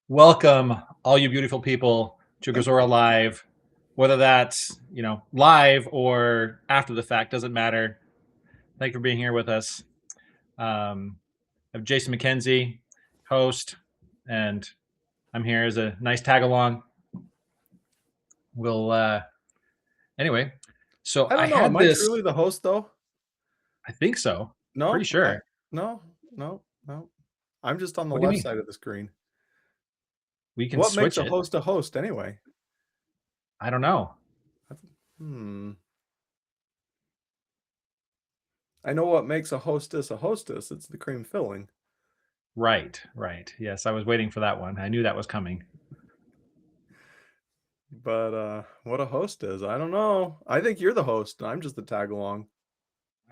Welcome, all you beautiful people, to Grazora Live. Whether that's live or after the fact, doesn't matter. Thank you for being here with us. I'm Jason McKenzie, host, and I'm here as a nice tag along. We'll anyway. So I I don't know. Am had I this. truly the host though? I think so. Pretty No, sure. no, no, no. I'm just on the What do you left mean? side of the screen. We can What makes switch a it. host anyway? I don't know. Hmm. I know what makes a hostess a hostess. It's the cream filling. Right. Yes, I was waiting for that one. I knew that was coming. But what a host is, I don't know. I think you're the host. I'm just the tag along.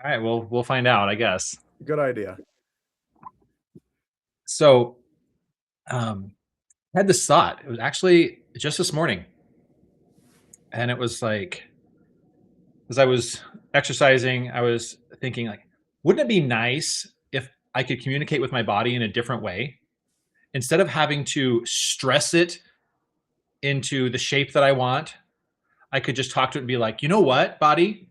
All right. Well, we'll find out, I guess. Good idea. So I had this thought. It was actually just this morning. And it was like, as I was exercising, I was thinking, like, wouldn't it be nice if I could communicate with my body in a different way? Instead of having to stress it into the shape that I want, I could just talk to it and be like, you know what, body?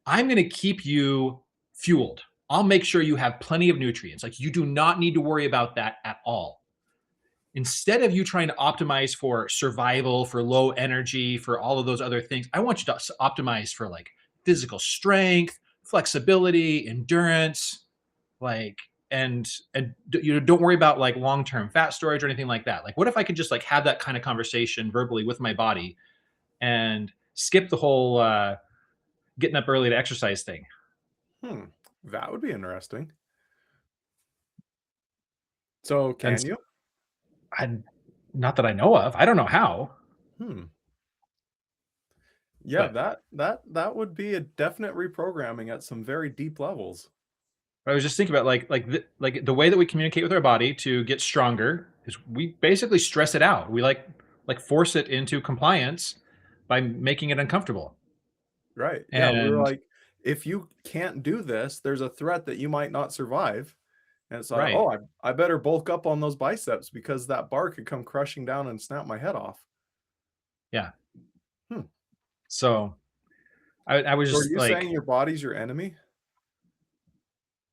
I'm going to keep you fueled. I'll make sure you have plenty of nutrients. Like, you do not need to worry about that at all. Instead of you trying to optimize for survival, for low energy, for all of those other things, I want you to optimize for like physical strength, flexibility, endurance, like and don't worry about like long-term fat storage or anything like that. Like, what if I could just like have that kind of conversation verbally with my body and skip the whole getting up early to exercise thing? Hmm. That would be interesting. So And can you? I, not that I know of. I don't know how, Hmm. Yeah, but that would be a definite reprogramming at some very deep levels. I was just thinking about like the way that we communicate with our body to get stronger is we basically stress it out. We like force it into compliance by making it uncomfortable. Right. Yeah, we were And like, if you can't do this, there's a threat that you might not survive. And it's like, right, oh, I better bulk up on those biceps because that bar could come crushing down and snap my head off. yeah. Hmm. So I was So are just you like, saying your body's your enemy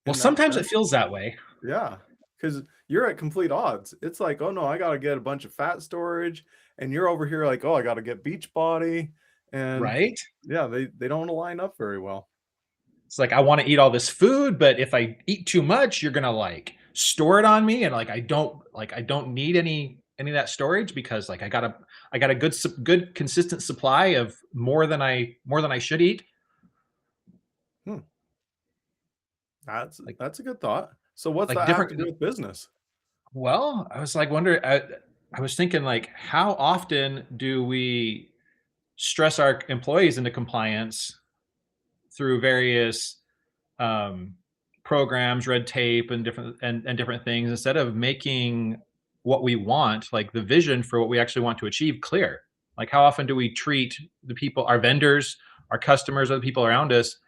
well, in that sometimes it sense? feels that way. Yeah. Because you're at complete odds. It's like, oh no, I got to get a bunch of fat storage. And you're over here like, oh, I got to get beach body. And Right? yeah, they don't align up very well. It's like I want to eat all this food, but if I eat too much, you're gonna like store it on me, and like I don't need any of that storage because like I got a good consistent supply of more than I should eat. Hmm. That's Like that's a good thought. So what's like that have to different. do with business? Well, I was like wondering. I was thinking like, how often do we stress our employees into compliance through various um, programs, red tape, and different things instead of making what we want, like the vision for what we actually want to achieve, clear. Like, how often do we treat the people, our vendors, our customers, other people around us,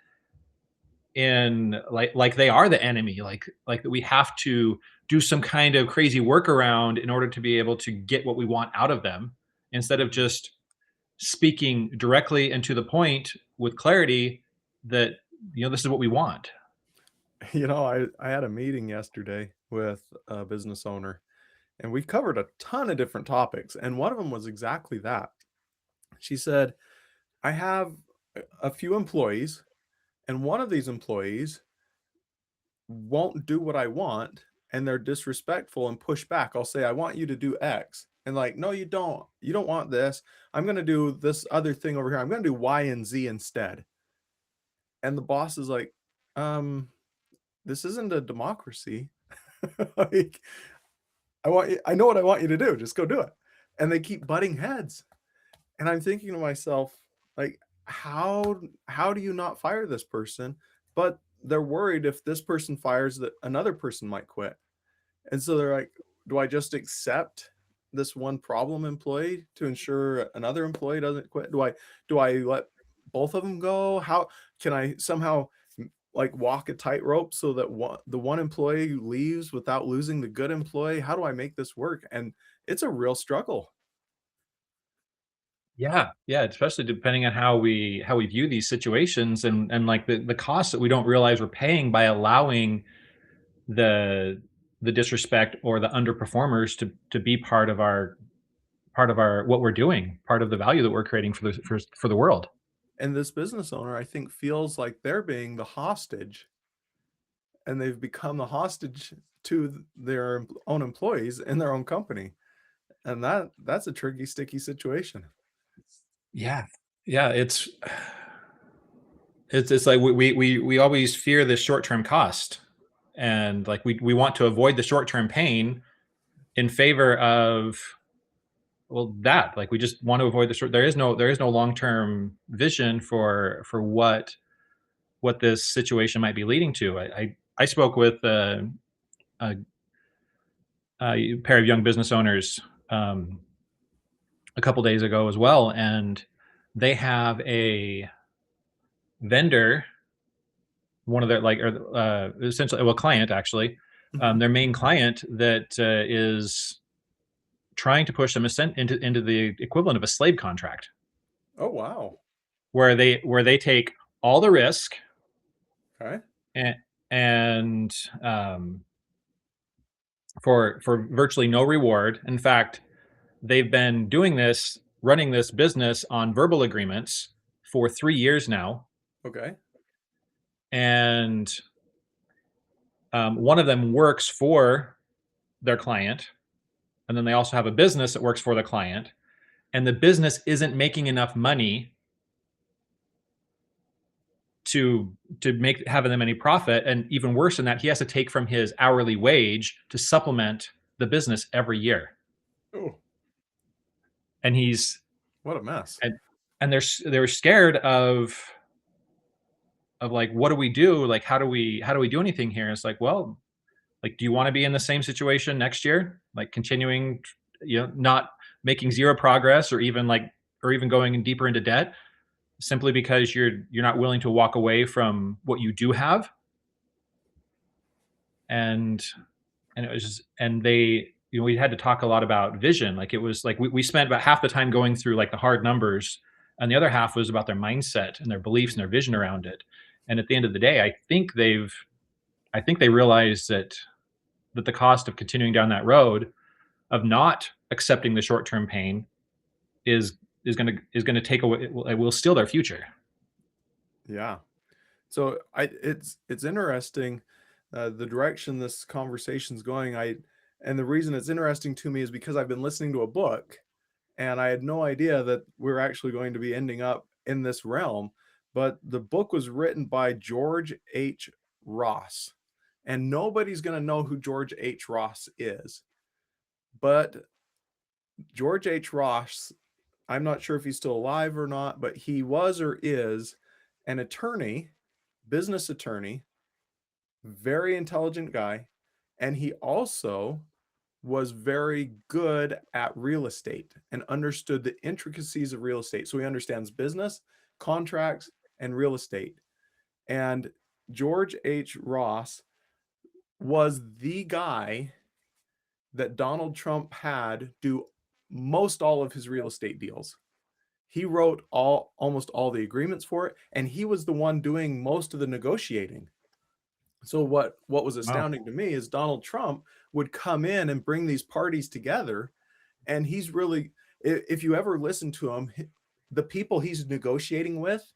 in like they are the enemy, like that we have to do some kind of crazy workaround in order to be able to get what we want out of them, instead of Mhm. just speaking directly and to the point with clarity that this is what we want. I had a meeting yesterday with a business owner, and we covered a ton of different topics, and one of them was exactly that. She said, "I have a few employees, and one of these employees won't do what I want, and they're disrespectful and push back. I'll say, I want you to do X. And like, no, you don't. You don't want this. I'm going to do this other thing over here. I'm going to do Y and Z instead." And the boss is like, um, this isn't a democracy. Like, I know what I want you to do. Just go do it. And they keep butting heads. And I'm thinking to myself, like, how do you not fire this person? But they're worried if this person fires that another person might quit. And so they're like, do I just accept this one problem employee to ensure another employee doesn't quit? Do I let both of them go? How can I somehow like walk a tightrope so that the one employee leaves without losing the good employee? How do I make this work? And it's a real struggle. Yeah, yeah, especially depending on how we view these situations, and like the costs that we don't realize we're paying by allowing the the disrespect or the underperformers to be part of our what we're doing, part of the value that we're creating for the world. And this business owner, I think, feels like they're being the hostage, and they've become the hostage to their own employees in their own company. And that's a tricky, sticky situation. Yeah. Yeah, it's like we always fear the short-term cost, and like we want to avoid the short-term pain in favor of, well, that, like, we just want to avoid the short. There is no long-term vision for what this situation might be leading to. I spoke with a, a pair of young business owners a couple days ago as well, and they have a vendor, one of their, like, or essentially, well, client actually, Mhm. their main client that is trying to push them into the equivalent of a slave contract, Oh, wow. where they take all the risk, Okay. and and for virtually no reward. In fact, they've been running this business on verbal agreements for 3 years now, Okay. and one of them works for their client, and then they also have a business that works for the client, and the business isn't making enough money to make having them any profit, and even worse than that, he has to take from his hourly wage to supplement the business every year. Oh, And he's what a mess. and and they're scared of like, what do we do? Like, how do we do anything here? It's like, well, like, do you want to be in the same situation next year? Like, continuing, not making zero progress, or even going in deeper into debt, simply because you're not willing to walk away from what you do have. And it was just, and they, we had to talk a lot about vision. Like, it was like we spent about half the time going through like the hard numbers, and the other half was about their mindset and their beliefs and their vision around it. And at the end of the day, I think they realized that the cost of continuing down that road, of not accepting the short-term pain, is is going to take away, it will steal their future. Yeah. So it's interesting, the direction this conversation's going. And the reason it's interesting to me is because I've been listening to a book, and I had no idea that we're actually going to be ending up in this realm. But the book was written by George H. Ross, and nobody's going to know who George H. Ross is. But George H. Ross, I'm not sure if he's still alive or not, but he was or is an attorney, business attorney, very intelligent guy, and he also was very good at real estate and understood the intricacies of real estate. So he understands business, contracts, and real estate. And George H. Ross was the guy that Donald Trump had do most all of his real estate deals. He wrote almost all the agreements for it, and he was the one doing most of the negotiating. So what was Wow. astounding to me is Donald Trump would come in and bring these parties together, and he's really, if you ever listen to him, the people he's negotiating with,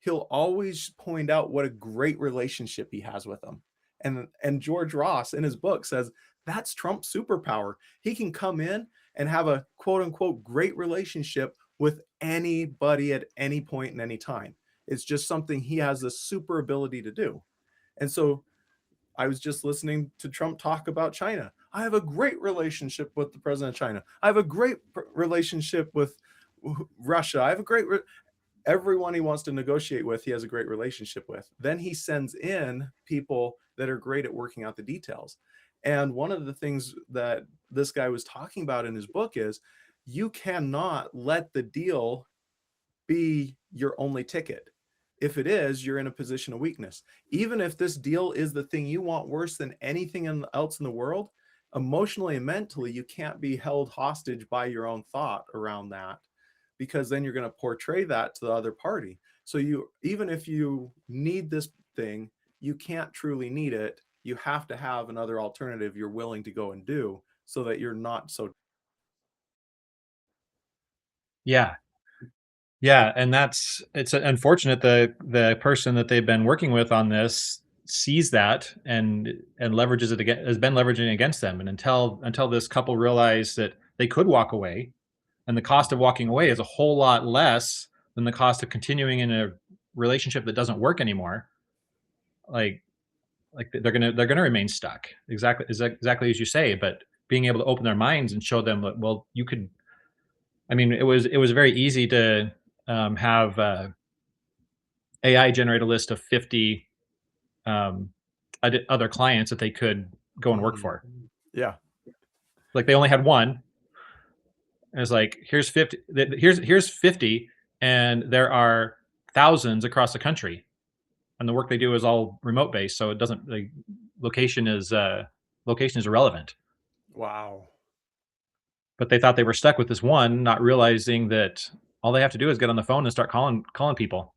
he'll always point out what a great relationship he has with them. And George Ross in his book says that's Trump's superpower. He can come in and have a quote unquote great relationship with anybody at any point in any time. It's just something he has a super ability to do. And so I was just listening to Trump talk about China. I have a great relationship with the president of China. I have a great relationship with Russia. I have a everyone he wants to negotiate with, he has a great relationship with. Then he sends in people that are great at working out the details. And one of the things that this guy was talking about in his book is you cannot let the deal be your only ticket. If it is, you're in a position of weakness. Even if this deal is the thing you want worse than anything else in the world, emotionally and mentally, you can't be held hostage by your own thought around that, because then you're going to portray that to the other party. So you, even if you need this thing, you can't truly need it. You have to have another alternative you're willing to go and do so that you're not so. Yeah. Yeah, and it's unfortunate the person that they've been working with on this sees that and leverages it again, has been leveraging it against them. And until this couple realize that they could walk away, and the cost of walking away is a whole lot less than the cost of continuing in a relationship that doesn't work anymore. Like they're gonna remain stuck. Exactly as you say. But being able to open their minds and show them that, well, you could. I mean, it was very easy to have AI generate a list of 50 um, other clients that they could go and work Mhm. for. Yeah. Like they only had one. And it's like, here's 50. Here's 50, and there are thousands across the country, and the work they do is all remote based, so it doesn't like location is location is irrelevant. Wow. But they thought they were stuck with this one, not realizing that all they have to do is get on the phone and start calling people.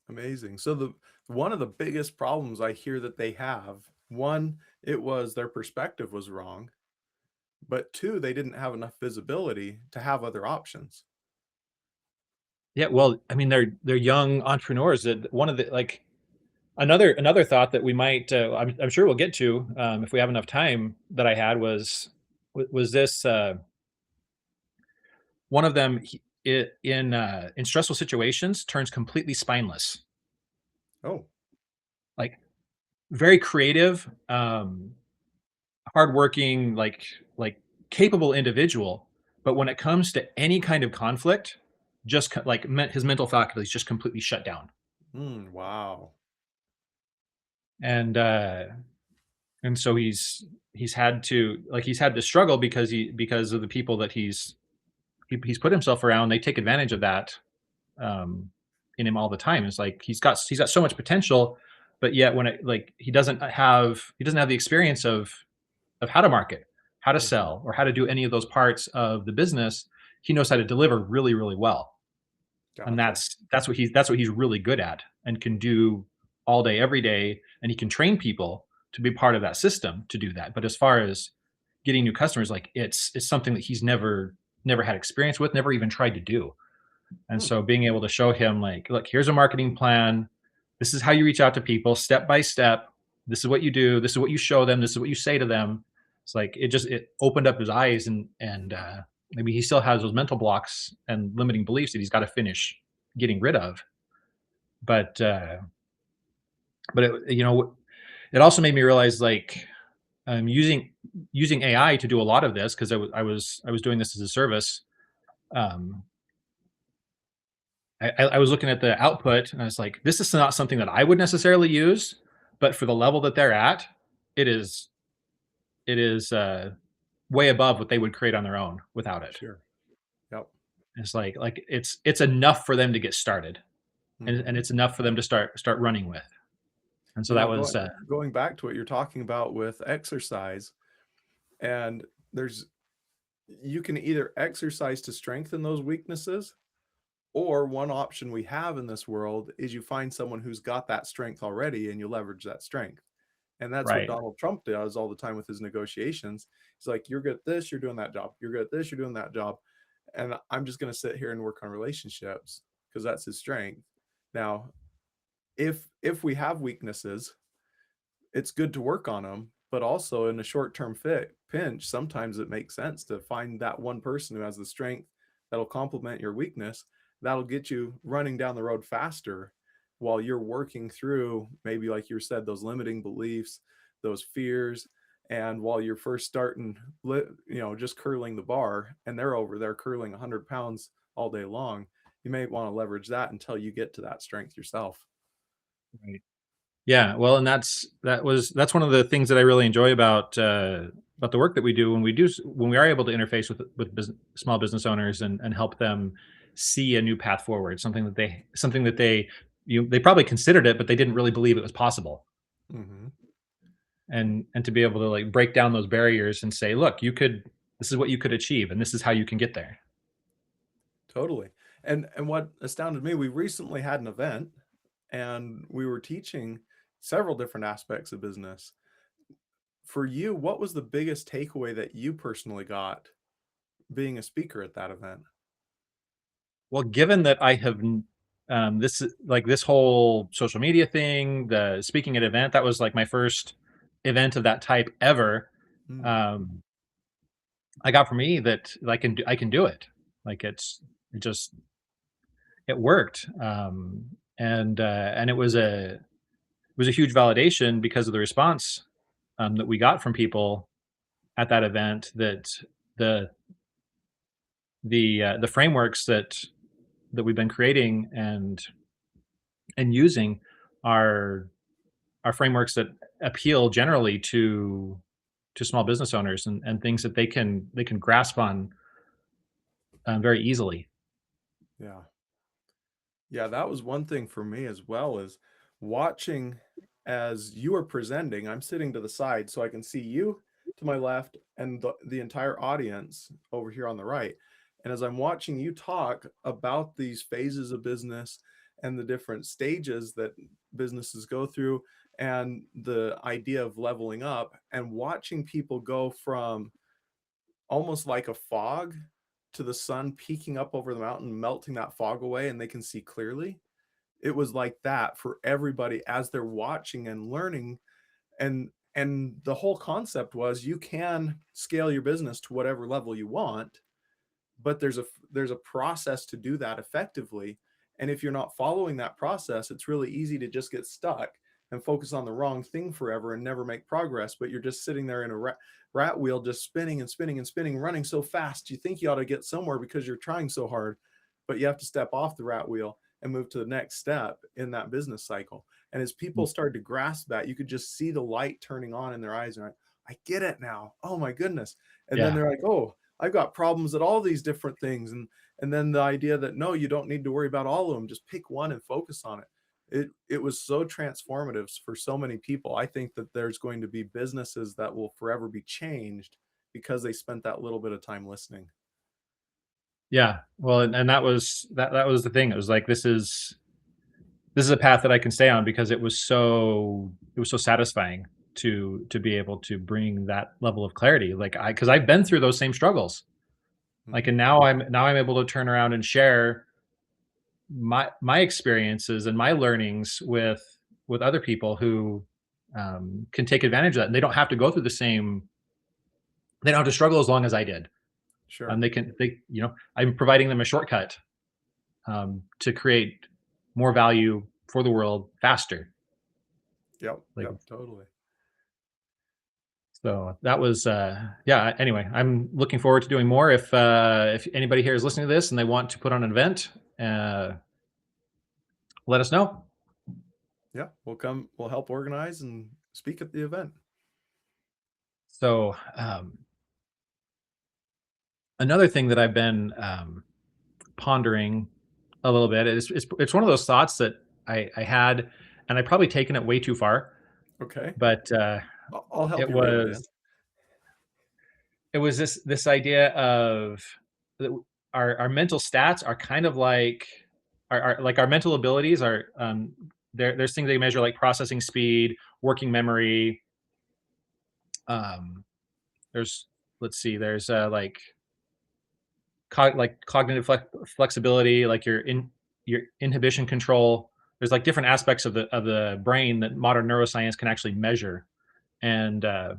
Amazing. So the one of the biggest problems I hear that they have, one, it was their perspective was wrong, but two, they didn't have enough visibility to have other options. Yeah, well, I mean, they're young entrepreneurs. That one of the like another thought that we might, I'm sure we'll get to if we have enough time. That I had was this one of them in stressful situations turns completely spineless, Oh, like very creative, hardworking, like capable individual. But when it comes to any kind of conflict, just like his mental faculties just completely shut down. wow. And and so he's had to struggle because of the people that he's put himself around. They take advantage of that um in him all the time. It's like he's got so much potential, but yet when it like he doesn't have the experience of how to market, how to Mhm. sell, or how to do any of those parts of the business. He knows how to deliver really, really well. And Gotcha. that's what he's really good at and can do all day every day, and he can train people to be part of that system to do that. But as far as getting new customers, like it's something that he's never had experience with, never even tried to do. And Hmm. so being able to show him like, look, here's a marketing plan, this is how you reach out to people step by step, this is what you do, this is what you show them, this is what you say to them. It's like it opened up his eyes, and maybe he still has those mental blocks and limiting beliefs that he's got to finish getting rid of. But but it also made me realize, like, using AI to do a lot of this, because I was doing this as a service. um I was looking at the output, and I was like, this is not something that I would necessarily use, but for the level that they're at, it is way above what they would create on their own without it. Sure. Yep. It's like it's enough for them to get started, and Mhm. it's enough for them to start running with. And so that was Going back to what you're talking about with exercise, and there's you can either exercise to strengthen those weaknesses, or one option we have in this world is you find someone who's got that strength already and you leverage that strength. And that's what right, Donald Trump does all the time with his negotiations. He's like, you're good at this, you're doing that job. You're good at this, you're doing that job. And I'm just going to sit here and work on relationships because that's his strength. Now, if we have weaknesses, it's good to work on them, but also in a short-term fit pinch, sometimes it makes sense to find that one person who has the strength that'll complement your weakness. That'll get you running down the road faster while you're working through, maybe like you said, those limiting beliefs, those fears. And while you're first starting, just curling the bar, and they're over there curling 100 pounds all day long, you may want to leverage that until you get to that strength yourself. right. Yeah, well, and that's one of the things that I really enjoy about the work that we do when we are able to interface with small business owners and help them see a new path forward, something that they they probably considered it, but they didn't really believe it was possible. Mhm. And to be able to like break down those barriers and say, look, this is what you could achieve, and this is how you can get there. Totally. And what astounded me, we recently had an event and we were teaching several different aspects of business. For you, what was the biggest takeaway that you personally got being a speaker at that event? Well, given that I have this like this whole social media thing, the speaking at event, that was like my first event of that type ever. Mm, Um, I got for me that I can do it. Like it just it worked, and it was a huge validation because of the response that we got from people at that event. That the the frameworks that we've been creating and using are frameworks that appeal generally to small business owners and things that they can grasp on very easily. yeah. Yeah, that was one thing for me as well is watching as you are presenting. I'm sitting to the side so I can see you to my left and the entire audience over here on the right. And as I'm watching you talk about these phases of business and the different stages that businesses go through and the idea of leveling up and watching people go from almost like a fog to the sun peeking up over the mountain, melting that fog away, and they can see clearly. It was like that for everybody as they're watching and learning. And the whole concept was you can scale your business to whatever level you want, but there's a process to do that effectively. And if you're not following that process, it's really easy to just get stuck and focus on the wrong thing forever and never make progress. But you're just sitting there in a rat wheel, just spinning and spinning and spinning, running so fast. You think you ought to get somewhere because you're trying so hard, but you have to step off the rat wheel and move to the next step in that business cycle. And as people started to grasp that, you could just see the light turning on in their eyes. And I get it now. Oh my goodness. And then Yeah, they're like, oh, I've got problems at all these different things. And then the idea that no, you don't need to worry about all of them. Just pick one and focus on it. It was so transformative for so many people. I think that there's going to be businesses that will forever be changed because they spent that little bit of time listening. yeah. Well, and that was the thing. It was like this is a path that I can stay on because it was so satisfying to be able to bring that level of clarity. Like because I've been through those same struggles. Like, Mhm. and now I'm able to turn around and share my experiences and my learnings with other people who can take advantage of that, and they don't have to go through the same. They don't have to struggle as long as I did. Sure. They I'm providing them a shortcut to create more value for the world faster. Yep. Like Yep. Totally. so that was yeah. Anyway, I'm looking forward to doing more. If anybody here is listening to this and they want to put on an event, let us know. Yeah. We'll help organize and speak at the event. So another thing that I've been pondering a little bit is it's one of those thoughts that I had, and I probably taken it way too far. Okay. But I'll help it you reel it in. was it was this idea of that our mental stats are kind of like our mental abilities are there's things they measure like processing speed, working memory. Um, there's let's see, there's like cognitive flexibility, like your inhibition control. There's like different aspects of the brain that modern neuroscience can actually measure. And I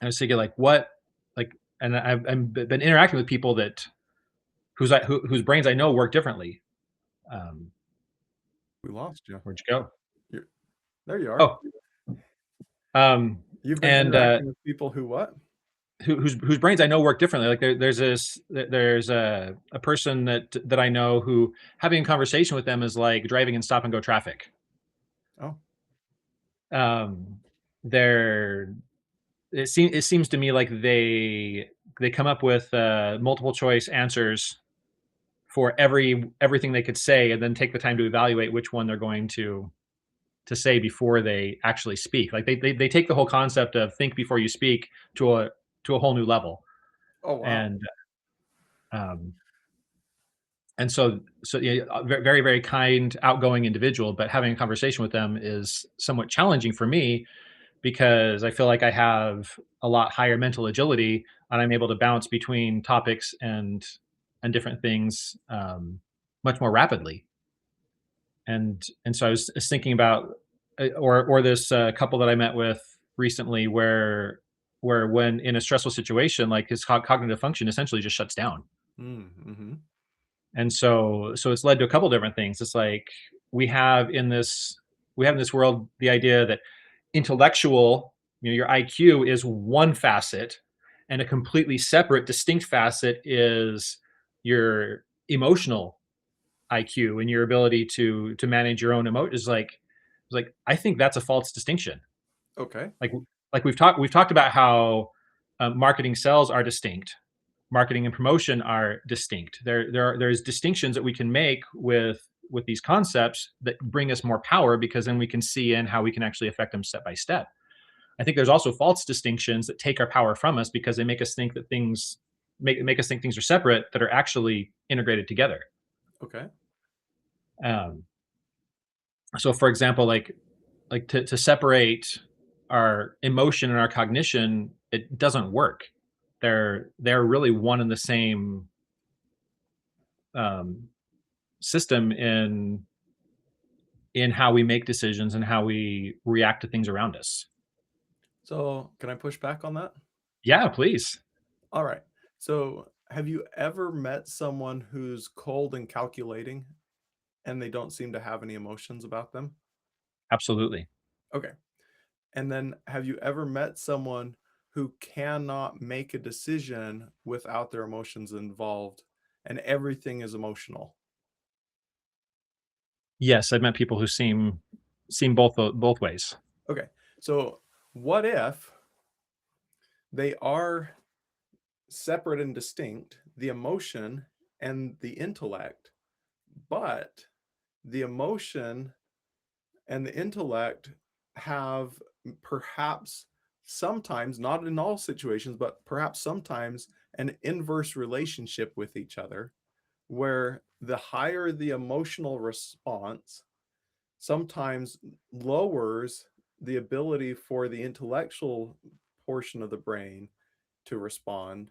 was thinking like what like, and I've been interacting with people that whose brains I know work differently. Um, We lost you. where'd you go? You're, there you are. Oh, um, You've been and interacting with people who what? whose brains I know work differently. Like there's a person that I know who having a conversation with them is like driving in stop and go traffic. Oh, Um, they're it seems to me like they come up with multiple choice answers for everything they could say, and then take the time to evaluate which one they're going to say before they actually speak. Like they take the whole concept of think before you speak to a whole new level. Oh, wow. And um, so yeah, very very kind, outgoing individual. But having a conversation with them is somewhat challenging for me because I feel like I have a lot higher mental agility and I'm able to bounce between topics and different things much more rapidly. And so I was thinking about or this couple that I met with recently where when in a stressful situation, like his cognitive function essentially just shuts down. Mm-hmm. And so it's led to a couple different things. It's like we have in this we have in this world the idea that intellectual, your IQ is one facet, and a completely separate, distinct facet is your emotional IQ and your ability to manage your own emotions. Is like I think that's a false distinction. Okay. Like like we've talked about how marketing sales are distinct, marketing and promotion are distinct. There's distinctions that we can make with these concepts that bring us more power because then we can see in how we can actually affect them step by step. I think there's also false distinctions that take our power from us because they make us think that things make us think things are separate that are actually integrated together. Okay. Um, so, for example, like to separate our emotion and our cognition, it doesn't work. They're really one and the same um, system in how we make decisions and how we react to things around us. So, can I push back on that? Yeah, please. All right. So, have you ever met someone who's cold and calculating and they don't seem to have any emotions about them? Absolutely. Okay. And then have you ever met someone who cannot make a decision without their emotions involved and everything is emotional? Yes, I've met people who seem both ways. Okay. So, what if they are separate and distinct, the emotion and the intellect, but the emotion and the intellect have perhaps sometimes, not in all situations, but perhaps sometimes an inverse relationship with each other, where the higher the emotional response sometimes lowers the ability for the intellectual portion of the brain to respond,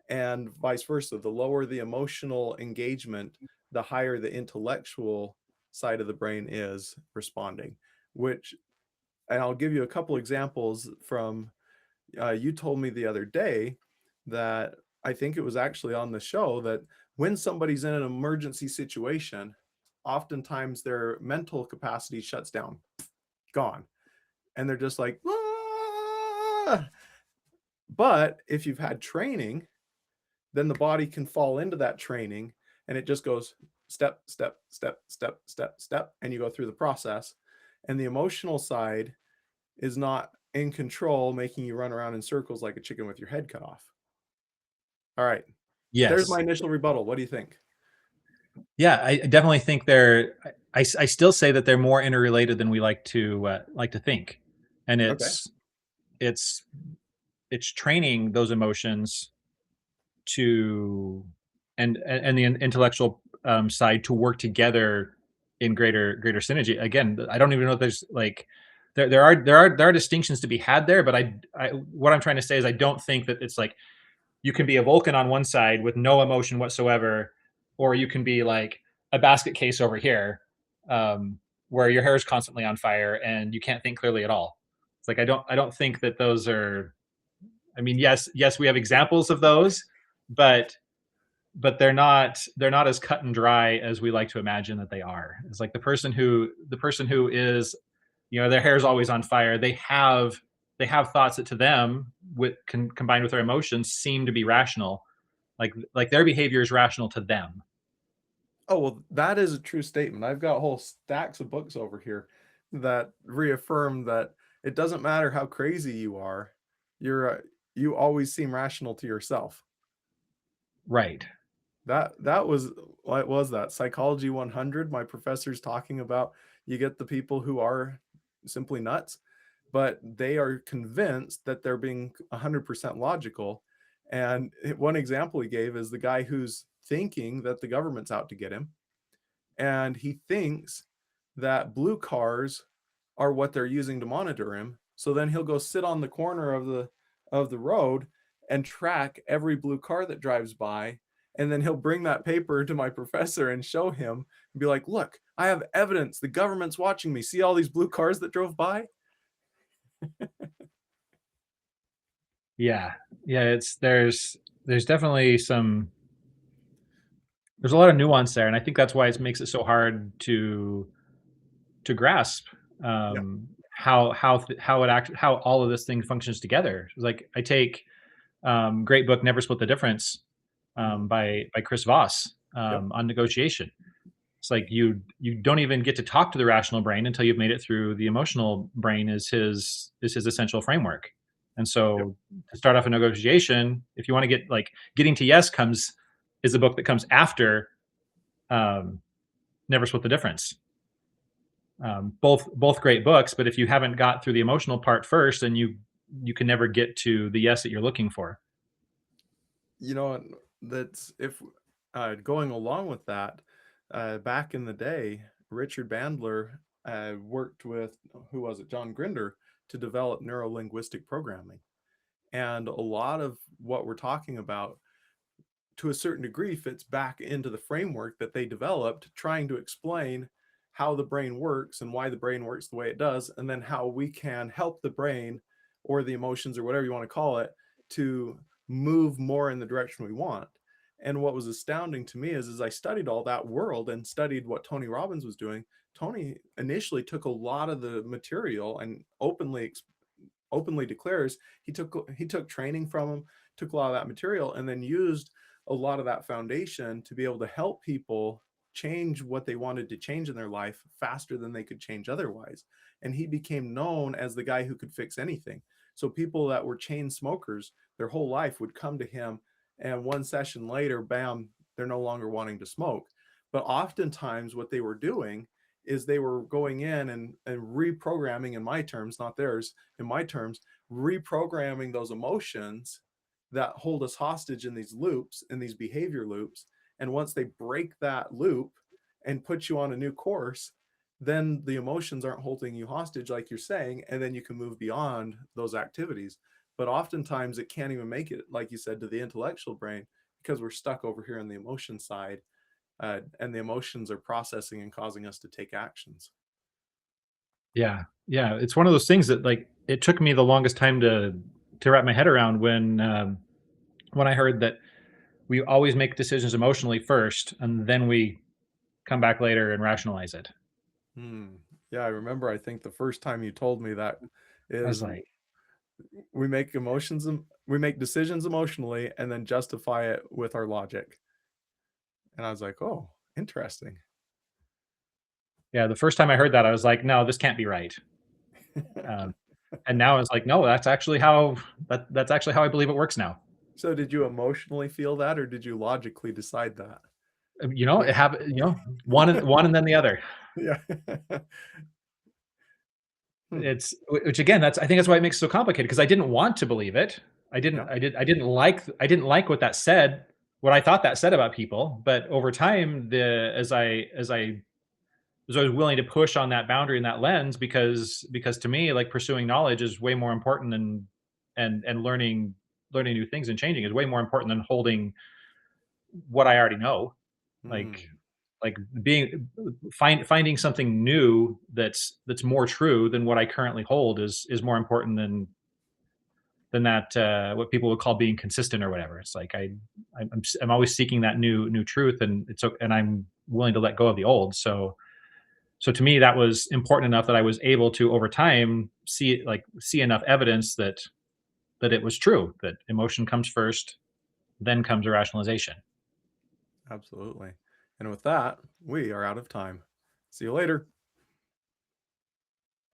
and vice versa. The lower the emotional engagement, the higher the intellectual side of the brain is responding. Which, and I'll give you a couple examples from you told me the other day that I think it was actually on the show that when somebody's in an emergency situation, oftentimes their mental capacity shuts down, gone, and they're just like, "Ah!" But if you've had training, then the body can fall into that training and it just goes step, step, step, step, step, step, and you go through the process. And the emotional side is not in control, making you run around in circles like a chicken with your head cut off. All right. There's my Yes. initial rebuttal. What do you think? Yeah, I definitely think I still say that they're more interrelated than we like to think, and Okay. it's it's training those emotions to and the intellectual side to work together in greater synergy. Again, I don't even know if there's like there are distinctions to be had there, but I what I'm trying to say is I don't think that it's like you can be a Vulcan on one side with no emotion whatsoever, or you can be like a basket case over here, where your hair is constantly on fire and you can't think clearly at all. It's like I don't think that those are. I mean, yes, we have examples of those, but they're not as cut and dry as we like to imagine that they are. It's like the person who is, their hair is always on fire. They have thoughts that to them combined with their emotions seem to be rational, like their behavior is rational to them. Oh, well, that is a true statement. I've got whole stacks of books over here that reaffirm that it doesn't matter how crazy you are, you're you always seem rational to yourself. Right. That was what was that? Psychology 100, my professor's talking about you get the people who are simply nuts, but they are convinced that they're being 100% logical, and one example he gave is the guy who's thinking that the government's out to get him, and he thinks that blue cars are what they're using to monitor him. So then he'll go sit on the corner of the road and track every blue car that drives by. And then he'll bring that paper to my professor and show him and be like, look, I have evidence. The government's watching me. See all these blue cars that drove by? Yeah. Yeah, it's there's definitely there's a lot of nuance there, and I think that's why it makes it so hard to grasp, Yeah. how all of this thing functions together. It's like I take great book Never Split the Difference, Mhm. by Chris Voss, Yep. on negotiation. It's like you don't even get to talk to the rational brain until you've made it through the emotional brain is his essential framework. And Yep. so to start off a negotiation, if you want to get like getting to yes comes is the book that comes after um, Never Split the Difference. Both great books, but if you haven't got through the emotional part first, then you can never get to the yes that you're looking for. You know, that's if going along with that, back in the day, Richard Bandler worked with, who was it, John Grinder, to develop neuro-linguistic programming. And a lot of what we're talking about, to a certain degree, fits back into the framework that they developed, trying to explain how the brain works and why the brain works the way it does, and then how we can help the brain or the emotions or whatever you want to call it to move more in the direction we want. And what was astounding to me is as I studied all that world and studied what Tony Robbins was doing, Tony initially took a lot of the material and openly declares he took training from him, took a lot of that material, and then used a lot of that foundation to be able to help people change what they wanted to change in their life faster than they could change otherwise. And he became known as the guy who could fix anything. So people that were chain smokers their whole life would come to him, and one session later, bam, they're no longer wanting to smoke. But oftentimes, what they were doing is they were going in and reprogramming, in my terms, not theirs, in my terms, reprogramming those emotions that hold us hostage in these loops, in these behavior loops. And once they break that loop and put you on a new course, then the emotions aren't holding you hostage, like you're saying, and then you can move beyond those activities. But oftentimes it can't even make it, like you said, to the intellectual brain because we're stuck over here on the emotion side, and the emotions are processing and causing us to take actions. Yeah, yeah, it's one of those things that like it took me the longest time to wrap my head around when I heard that we always make decisions emotionally first, and then we come back later and rationalize it. Hmm. Yeah, I remember. I think the first time you told me that I was is like, we make decisions emotionally and then justify it with our logic. And I was like, oh, interesting. yeah, the first time I heard that, I was like, no, this can't be right. Um, and now it's like, no, that's actually how I believe it works now. So did you emotionally feel that or did you logically decide that? You know, one and then the other. Yeah. Hmm. Which again, that's I think that's why it makes it so complicated because I didn't want to believe it. Yeah. I didn't like what that said, what I thought that said about people. But over time, the as I was willing to push on that boundary and that lens because to me, like pursuing knowledge is way more important than and learning new things and changing is way more important than holding what I already know. Like Hmm. like finding something new that's more true than what I currently hold is more important than that what people would call being consistent or whatever. It's like I'm always seeking that new truth and and I'm willing to let go of the old. So to me that was important enough that I was able to over time see enough evidence that it was true that emotion comes first, then comes a rationalization. Absolutely. And with that, we are out of time. See you later.